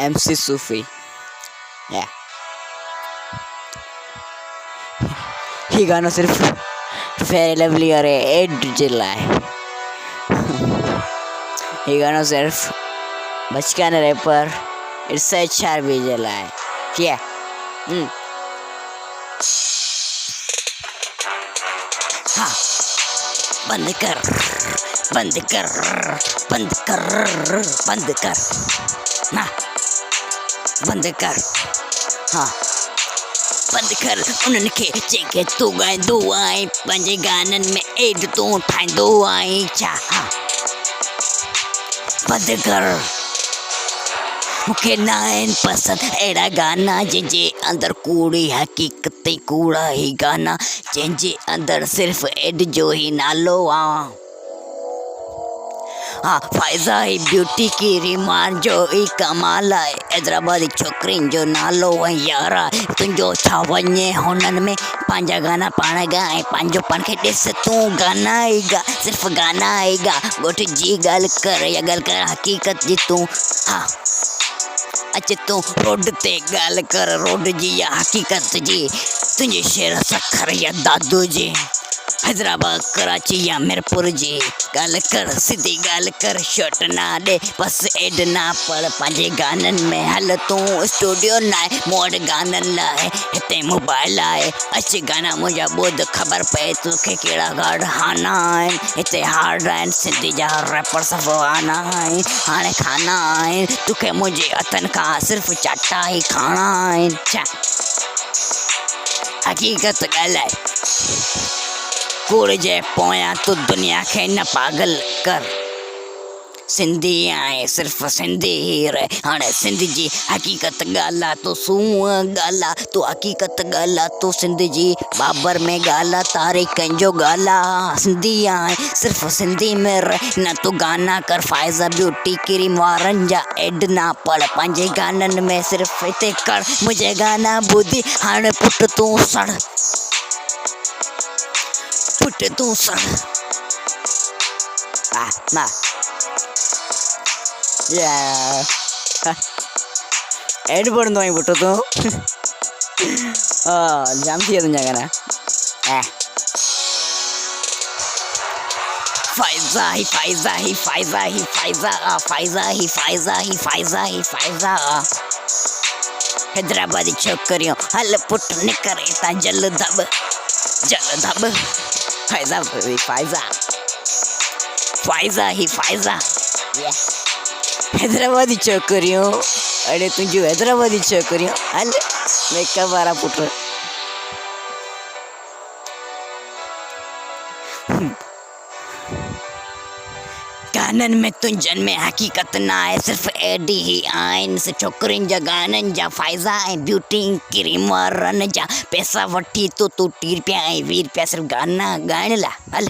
MC Sufi. Yeah. ही गाना सिर्फ fair lovely और एड जिला है। ये गाना सिर्फ बचकान रैपर इससे चार भी जिला है। क्या? हाँ, बंद कर, बंद कर, बंद कर, बंद कर, ना, बंद कर, हाँ, बंद कर। उनके जेके तू गाए दुआएं पंजे गानन में एड तू ठाई दुआएं चाहा। बंद कर। मुखे नाइन पसंद एड़ा गाना जंहिंजे अंदर कूड़ी हकीकत कूड़ा ही गाना जंहिंजे अंदर सिर्फ एड जो ही नालो आ। हाँ, फाइजा ही ब्यूटी की रिमान जो ही कमाल है। हैदराबादी छोकरिन जो नालो है यारा तुंजो छा वञे हुनन में पंहिंजा गाना पाण गाए पंहिंजो पाण खे ॾिस तूं गाना ई गा सिर्फ़ गाना ई गा ॻोठ जी ॻाल्हि कर या ॻाल्हि कर हक़ीक़त जी तूं। हाँ, अच तूं रोड ते ॻाल्हि कर रोड जी या हक़ीक़त जी तुंहिंजे शेर सखर या दादू जी हैदराबाद कराची या मिरपुर जी ॻाल्हि कर सिधी ॻाल्हि कर शर्ट ना ॾे बस एड ना पढ़ पंहिंजे गाननि में हल तूं स्टूडियो न आहे मूं वटि गाननि लाइ हिते मोबाइल आहे अच गाना मुंहिंजा ॿुध ख़बर पए तोखे कहिड़ा गार्ड हाना आहिनि हिते हार्ड आहिनि सिंधी जा रैपर सभु आना आहिनि हाणे खाना आहिनि तोखे मुंहिंजे हथनि खां सिर्फ़ु चाटा ई खाणा आहिनि छा हक़ीक़त ॻाल्हाए कूड़ जे पोयां तू दुनिया खे न पागल कर सिंधी आहे सिर्फ़ सिंधी ही रहे हाणे सिंध जी हक़ीक़त ॻाल्हि तू सूंहं ॻाल्हि तू हक़ीक़त ॻाल्हि तू सिंध जी बाबर में ॻाल्हि तारीख़ कंहिंजो ॻाल्हि सिंधी आहे सिर्फ़ सिंधी में रहे न तू गाना कर फाइज़ा ब्यूटी क्रीम वारनि जा एड ना पढ़ पंहिंजे गाननि में सिर्फ़ हिते कर मुंहिंजे गाना ॿुधी हाणे पुट तूं सड़ पुट तूं सड़ ना एड पढ़ंदो आहीं पुट तूं जाम थी विया तुंहिंजा गाना फाइज़ा ही फाइज़ा ही फाइज़ा ही फाइज़ा फाइज़ा ही फाइज़ा ही फाइज़ा ही फाइज़ा हैदराबादी छोकरियों हल पुट निकर इतां जल धब फाइज़ा फाइज़ा फाइज़ा ही फाइज़ा हैदराबादी छोकरियों अरे तुझे हैदराबादी छोकरियों हल मेकअप वाला पुट गानन में तुंजन में हक़ीक़त ना आहे सिर्फ़ एड ही आहिनि सिर्फ़ छोकरियुनि जा गाननि जा फाइज़ा ऐं ब्यूटी क्रीम वारनि जा पैसा वठी तूं 30 रुपया ऐं 20 रुपया सिर्फ़ गाना ॻाइण लाइ हल